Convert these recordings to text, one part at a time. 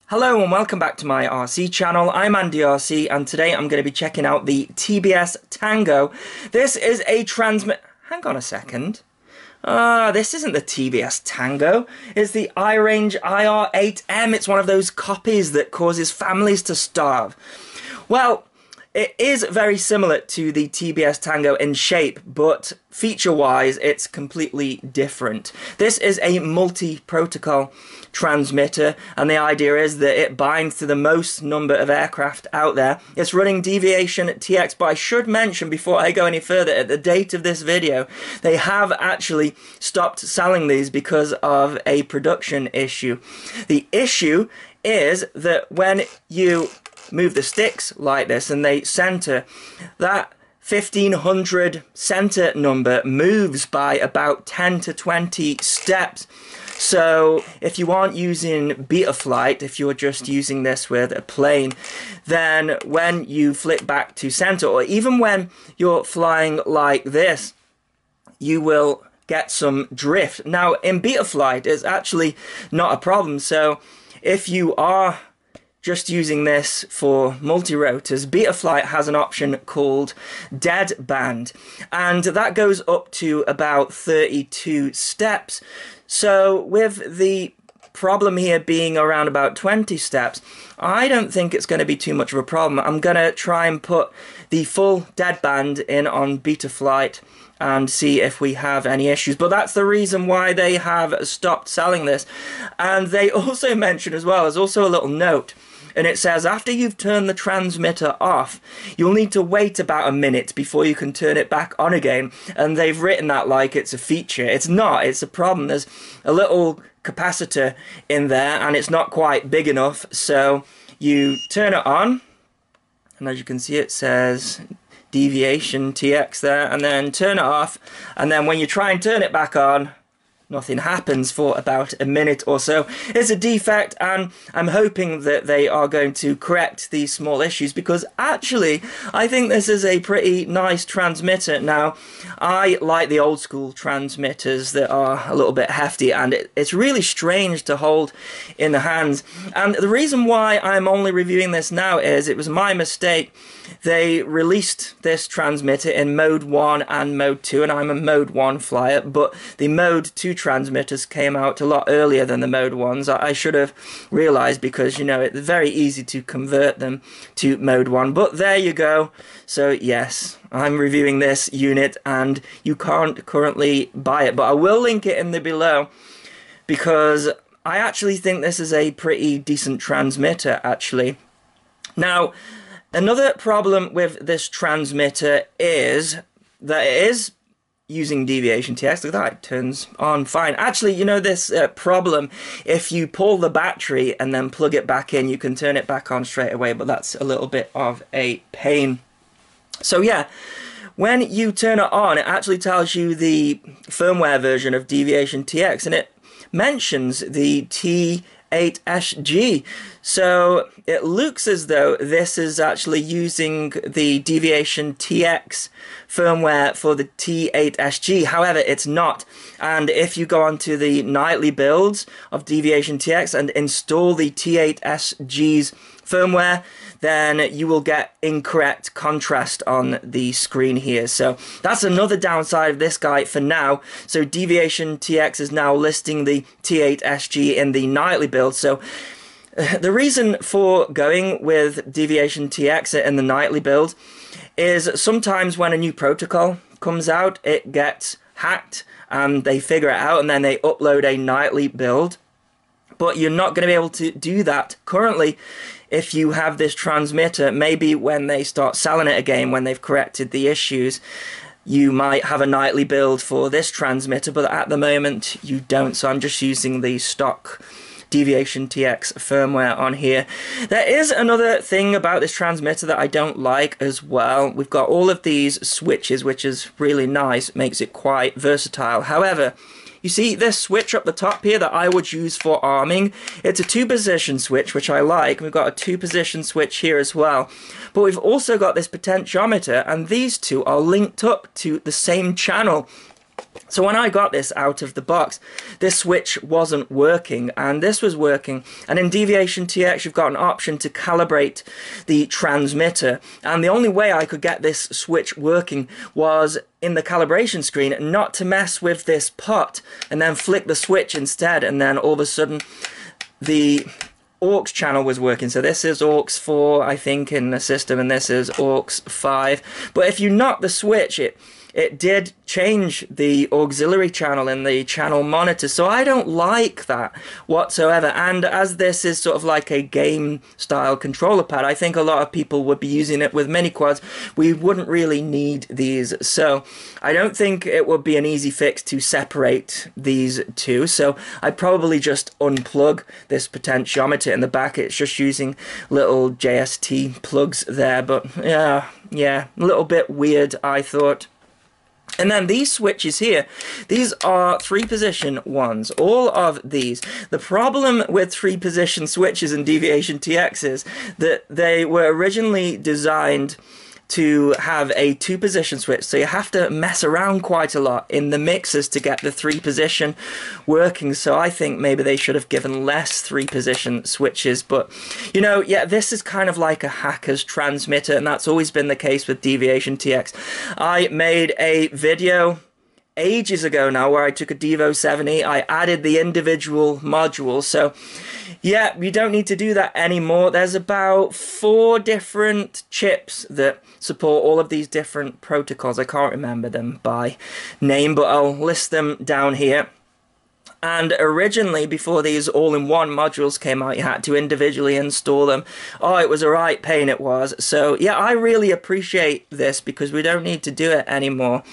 Hello and welcome back to my RC channel. I'm Andy RC and today I'm going to be checking out the TBS Tango. This is a transmit... Hang on a second. This isn't the TBS Tango. It's the iRange-IR8M. It's one of those copies that causes families to starve. Well, it is very similar to the TBS Tango in shape, but feature-wise, it's completely different. This is a multi-protocol transmitter, and the idea is that it binds to the most number of aircraft out there. It's running Deviation TX, but I should mention before I go any further, at the date of this video, they have actually stopped selling these because of a production issue. The issue is that when you move the sticks like this and they center, that 1500 center number moves by about 10 to 20 steps. So if you aren't using Betaflight, if you're just using this with a plane, then when you flick back to center, or even when you're flying like this, you will get some drift. Now in Betaflight, it's actually not a problem. So if you are just using this for multi-rotors, Betaflight has an option called dead band, and that goes up to about 32 steps. So with the problem here being around about 20 steps, I don't think it's going to be too much of a problem. I'm going to try and put the full dead band in on Betaflight and see if we have any issues. But that's the reason why they have stopped selling this. And they also mention as well, there's also a little note, and it says after you've turned the transmitter off, you'll need to wait about a minute before you can turn it back on again. And they've written that like it's a feature. It's not, it's a problem. There's a little capacitor in there and it's not quite big enough. So you turn it on, and as you can see it says Deviation TX there, and then turn it off, and then when you try and turn it back on, nothing happens for about a minute or so. It's a defect, and I'm hoping that they are going to correct these small issues, because actually I think this is a pretty nice transmitter. Now, I like the old school transmitters that are a little bit hefty, and it's really strange to hold in the hands. And the reason why I'm only reviewing this now is it was my mistake. They released this transmitter in Mode 1 and Mode 2, and I'm a Mode 1 flyer, but the Mode 2 transmitters came out a lot earlier than the Mode 1s. I should have realized, because, you know, it's very easy to convert them to Mode 1, but there you go. So yes, I'm reviewing this unit, and you can't currently buy it, but I will link it in the below, because I actually think this is a pretty decent transmitter, actually. Now, another problem with this transmitter is that it is using Deviation TX. Look at that, it turns on fine. Actually, you know this problem, if you pull the battery and then plug it back in, you can turn it back on straight away, but that's a little bit of a pain. So yeah, when you turn it on, it actually tells you the firmware version of Deviation TX, and it mentions the T8SG. So it looks as though this is actually using the Deviation TX firmware for the T8SG. However, it's not. And if you go onto the nightly builds of Deviation TX and install the T8SG's firmware, then you will get incorrect contrast on the screen here. So that's another downside of this guy for now. So Deviation TX is now listing the T8SG in the nightly build. So the reason for going with Deviation TX in the nightly build is sometimes when a new protocol comes out, it gets hacked and they figure it out and then they upload a nightly build. But you're not going to be able to do that currently if you have this transmitter. Maybe when they start selling it again, when they've corrected the issues, you might have a nightly build for this transmitter, but at the moment you don't. So I'm just using the stock Deviation TX firmware on here. There is another thing about this transmitter that I don't like as well. We've got all of these switches, which is really nice, makes it quite versatile. However, you see this switch up the top here that I would use for arming? It's a 2-position switch, which I like. We've got a 2-position switch here as well. But we've also got this potentiometer, and these two are linked up to the same channel. So when I got this out of the box, this switch wasn't working, and this was working. And in Deviation TX, you've got an option to calibrate the transmitter. And the only way I could get this switch working was in the calibration screen, not to mess with this pot, and then flick the switch instead. And then all of a sudden, the aux channel was working. So this is aux 4, I think, in the system, and this is aux 5. But if you knock the switch, it did change the auxiliary channel in the channel monitor, so I don't like that whatsoever. And as this is sort of like a game style controller pad, I think a lot of people would be using it with mini quads. We wouldn't really need these, so I don't think it would be an easy fix to separate these two. So I'd probably just unplug this potentiometer in the back. It's just using little JST plugs there, but yeah, a little bit weird, I thought. And then these switches here, these are 3-position ones, all of these. The problem with 3-position switches in Deviation TX is that they were originally designed to have a 2-position switch, so you have to mess around quite a lot in the mixers to get the 3-position working. So I think maybe they should have given less 3-position switches, but you know, yeah, this is kind of like a hacker's transmitter, and that's always been the case with Deviation TX. I made a video ages ago now where I took a Devo 7E, I added the individual modules, so yeah, you don't need to do that anymore. There's about 4 different chips that support all of these different protocols. I can't remember them by name, but I'll list them down here. And originally, before these all-in-one modules came out, you had to individually install them. Oh, it was a right pain, it was. So yeah, I really appreciate this because we don't need to do it anymore.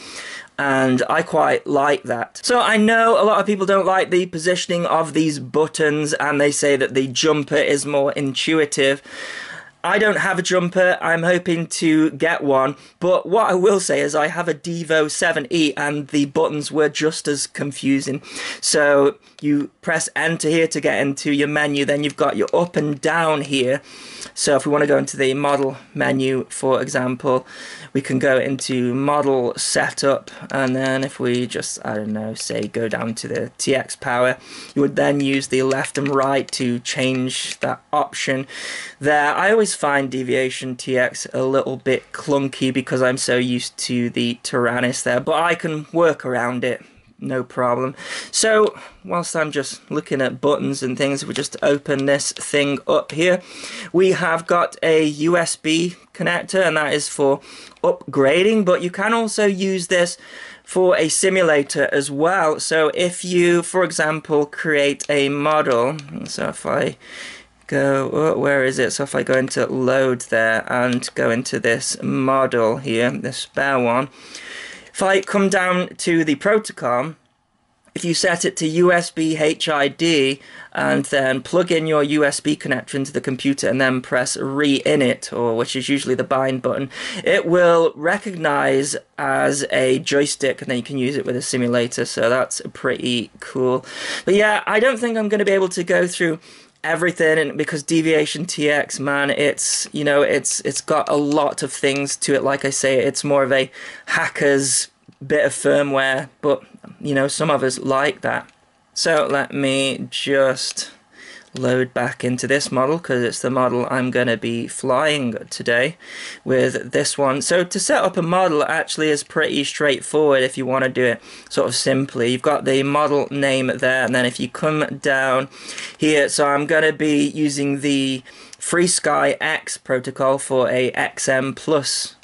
And I quite like that. So I know a lot of people don't like the positioning of these buttons, and they say that the jumper is more intuitive. I don't have a jumper. I'm hoping to get one, but what I will say is I have a Devo 7E and the buttons were just as confusing. So you press enter here to get into your menu, then you've got your up and down here. So if we want to go into the model menu, for example, we can go into model setup, and then if we just, I don't know, say go down to the TX power, you would then use the left and right to change that option there. I always find Deviation TX a little bit clunky because I'm so used to the Tyrannus there, but I can work around it. No problem. So whilst I'm just looking at buttons and things, if we just open this thing up here, we have got a USB connector, and that is for upgrading, but you can also use this for a simulator as well. So if you, for example, create a model, so if I go, oh, where is it? So if I go into load there and go into this model here, the spare one, if I come down to the protocol, if you set it to USB HID and then plug in your USB connector into the computer and then press re-init, or which is usually the bind button, it will recognize as a joystick, and then you can use it with a simulator, so that's pretty cool. But yeah, I don't think I'm going to be able to go through everything, and because Deviation TX, man, it's, you know, it's got a lot of things to it. Like I say, it's more of a hacker's bit of firmware, but you know, some of us like that. So let me just load back into this model because it's the model I'm going to be flying today with this one. So to set up a model actually is pretty straightforward if you want to do it sort of simply. You've got the model name there, and then if you come down here, so I'm going to be using the FreeSky X protocol for a XM Plus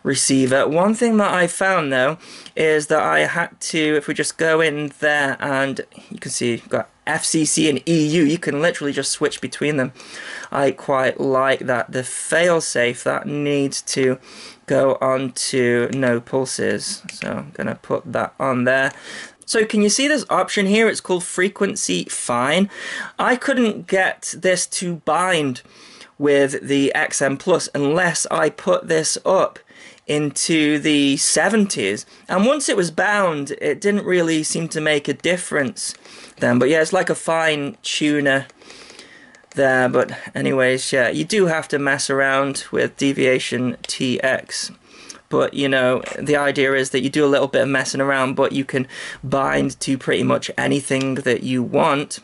receiver. One thing that I found though is that I had to, if we just go in there, and you can see you've got FCC and EU, you can literally just switch between them. I quite like that. The failsafe, that needs to go on to no pulses, so I'm gonna put that on there. So can you see this option here? It's called frequency fine. I couldn't get this to bind with the XM Plus unless I put this up into the 70s, and once it was bound it didn't really seem to make a difference then. But yeah, it's like a fine tuner there. But anyways, yeah, you do have to mess around with Deviation TX, but you know, the idea is that you do a little bit of messing around, but you can bind to pretty much anything that you want.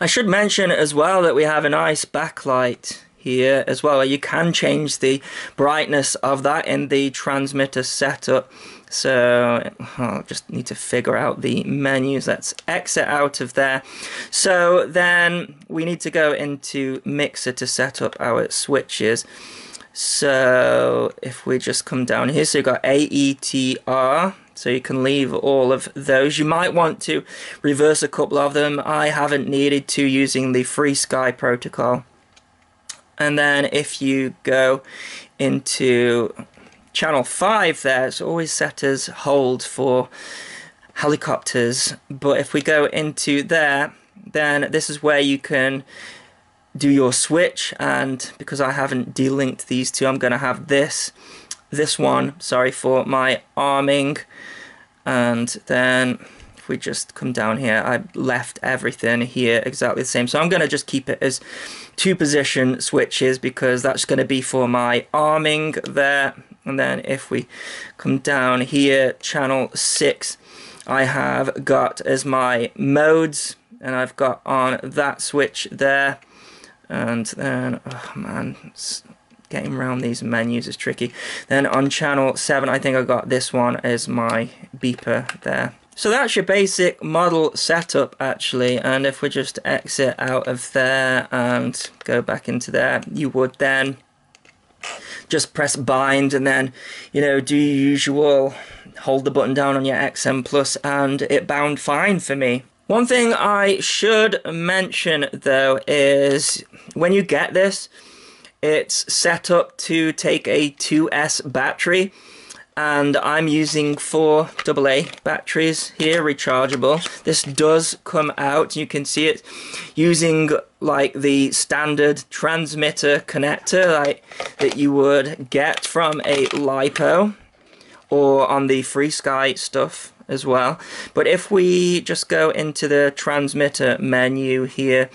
I should mention as well that we have a nice backlight here as well. You can change the brightness of that in the transmitter setup. So I'll just need to figure out the menus. Let's exit out of there. So then we need to go into Mixer to set up our switches. So if we just come down here, so you've got AETR, so you can leave all of those. You might want to reverse a couple of them. I haven't needed to using the FreeSky protocol. And then if you go into channel 5 there, it's always set as hold for helicopters, but if we go into there, then this is where you can do your switch, and because I haven't delinked these two, I'm going to have this one, sorry, for my arming. And then if we just come down here, I left everything here exactly the same, so I'm going to just keep it as 2 position switches because that's going to be for my arming there. And then if we come down here, channel 6, I have got as my modes, and I've got on that switch there. And then, oh man, getting around these menus is tricky. Then on channel 7, I think I got this one as my beeper there. So that's your basic model setup actually, and if we just exit out of there and go back into there, you would then just press bind and then, you know, do your usual, hold the button down on your XM Plus, and it bound fine for me. One thing I should mention though is when you get this, it's set up to take a 2S battery, and I'm using 4 AA batteries here, rechargeable. This does come out, you can see it using like the standard transmitter connector like that you would get from a LiPo or on the FreeSky stuff as well. But if we just go into the transmitter menu here,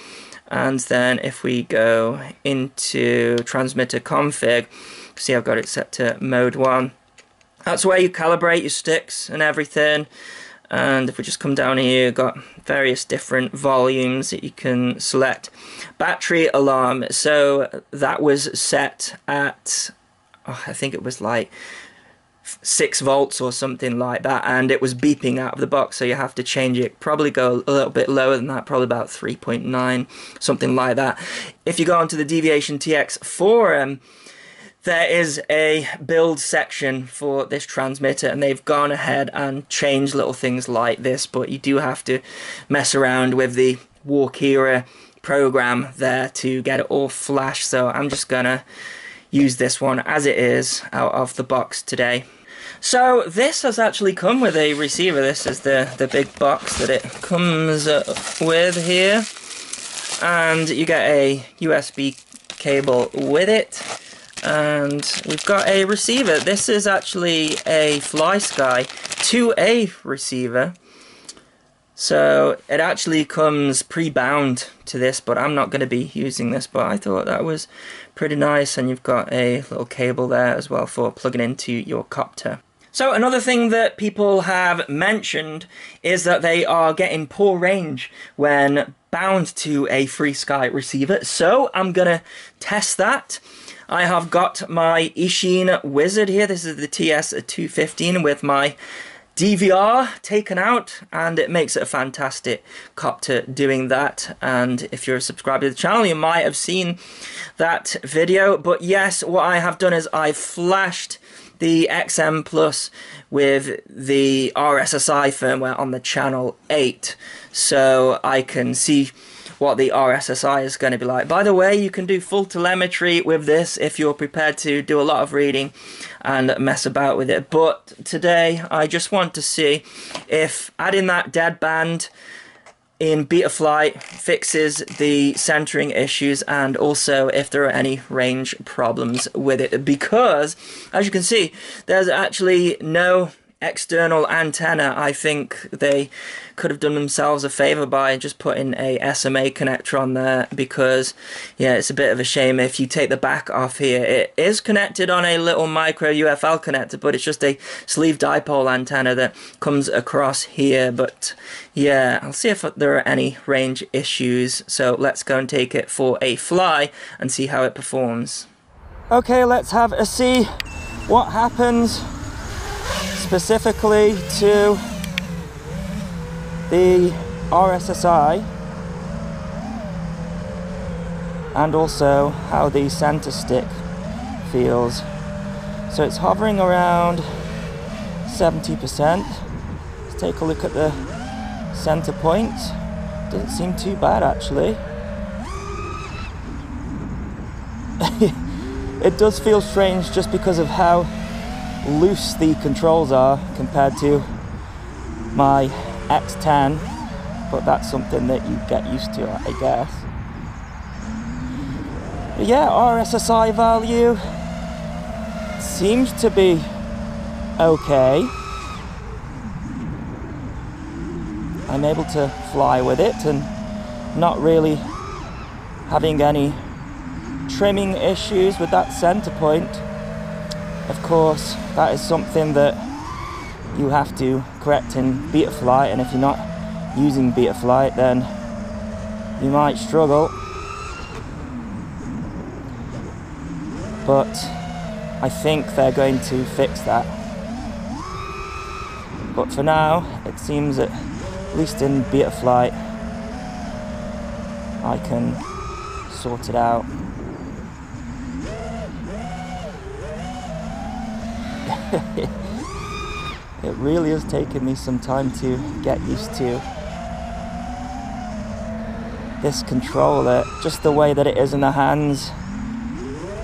and then if we go into transmitter config, see I've got it set to mode 1. That's where you calibrate your sticks and everything. And if we just come down here, you've got various different volumes that you can select. Battery alarm, so that was set at, oh, I think it was like 6 volts or something like that, and it was beeping out of the box, so you have to change it, probably go a little bit lower than that, probably about 3.9, something like that. If you go onto the Deviation TX forum, there is a build section for this transmitter, and they've gone ahead and changed little things like this, but you do have to mess around with the Walkera program there to get it all flash, so I'm just gonna use this one as it is out of the box today. So this has actually come with a receiver. This is the big box that it comes with here, and you get a USB cable with it, and we've got a receiver. This is actually a FlySky 2A receiver, so it actually comes pre-bound to this, but I'm not going to be using this, but I thought that was pretty nice. And you've got a little cable there as well for plugging into your copter. So another thing that people have mentioned is that they are getting poor range when bound to a FreeSky receiver, so I'm gonna test that. I have got my Ishin Wizard here. This is the TS215 with my DVR taken out, and it makes it a fantastic copter doing that. And if you're a subscriber to the channel, you might have seen that video. But yes, what I have done is I've flashed the XM Plus with the RSSI firmware on the channel 8, so I can see what the RSSI is going to be like. By the way, you can do full telemetry with this if you're prepared to do a lot of reading and mess about with it. But today I just want to see if adding that deadband in Betaflight fixes the centering issues, and also if there are any range problems with it, because as you can see there's actually no external antenna, I think they could have done themselves a favor by just putting a SMA connector on there, because yeah, it's a bit of a shame. If you take the back off here, it is connected on a little micro UFL connector, but it's just a sleeve dipole antenna that comes across here. But yeah, I'll see if there are any range issues. So let's go and take it for a fly and see how it performs. Okay, let's have a see what happens specifically to the RSSI, and also how the center stick feels. So it's hovering around 70%. Let's take a look at the center point. Doesn't seem too bad, actually. It does feel strange just because of how loose the controls are compared to my X10, but that's something that you get used to, I guess. But yeah, RSSI value seems to be okay. I'm able to fly with it and not really having any trimming issues with that center point. Of course, that is something that you have to correct in Betaflight, and if you're not using Betaflight, then you might struggle. But I think they're going to fix that. But for now, it seems that at least in Betaflight, I can sort it out. It really has taken me some time to get used to this controller, just the way that it is in the hands.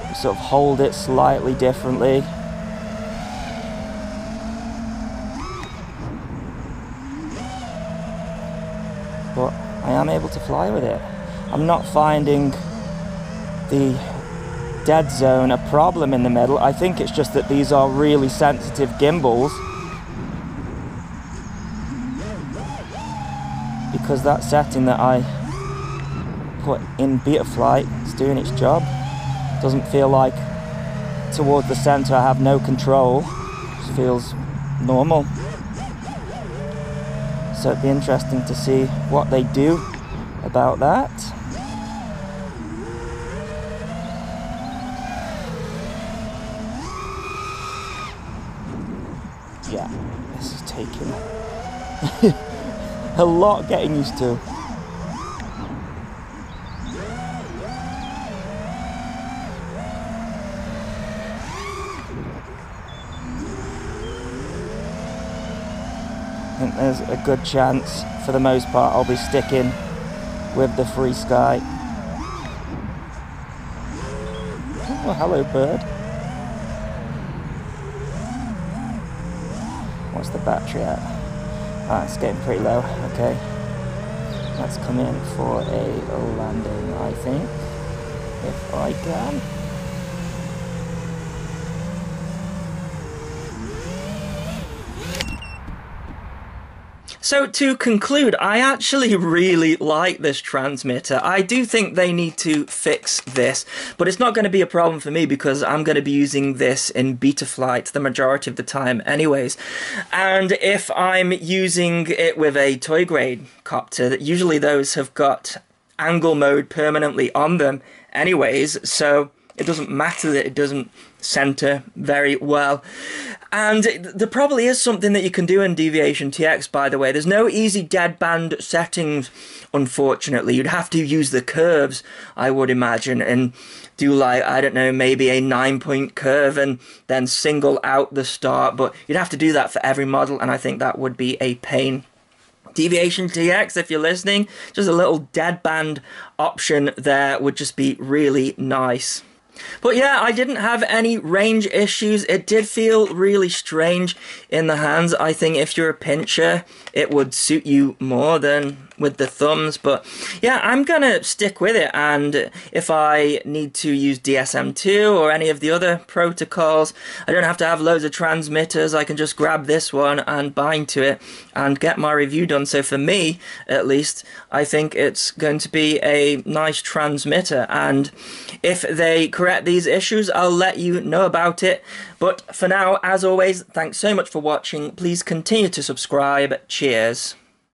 You sort of hold it slightly differently. But I am able to fly with it. I'm not finding the dead zone a problem in the middle. I think it's just that these are really sensitive gimbals, because that setting that I put in Betaflight is doing its job. Doesn't feel like towards the center I have no control. Just feels normal. So it'd be interesting to see what they do about that. Yeah, this is taking a lot getting used to. I think there's a good chance, for the most part, I'll be sticking with the free sky. Oh, hello, bird. What's the battery at? Ah, it's getting pretty low. Okay. Let's come in for a landing, I think, if I can. So to conclude, I actually really like this transmitter. I do think they need to fix this, but it's not going to be a problem for me because I'm going to be using this in Betaflight the majority of the time anyways. And if I'm using it with a toy grade copter, usually those have got angle mode permanently on them anyways, so it doesn't matter that it doesn't center very well. And there probably is something that you can do in Deviation TX, by the way. There's no easy deadband settings, unfortunately. You'd have to use the curves, I would imagine, and do, like, I don't know, maybe a 9-point curve and then single out the start. But you'd have to do that for every model, and I think that would be a pain. Deviation TX, if you're listening, just a little deadband option there would just be really nice. But yeah, I didn't have any range issues. It did feel really strange in the hands. I think if you're a pincher, it would suit you more than with the thumbs. But yeah, I'm gonna stick with it, and if I need to use DSM2 or any of the other protocols, I don't have to have loads of transmitters. I can just grab this one and bind to it and get my review done. So for me, at least, I think it's going to be a nice transmitter, and if they correct these issues, I'll let you know about it. But for now, as always, thanks so much for watching. Please continue to subscribe. Cheers.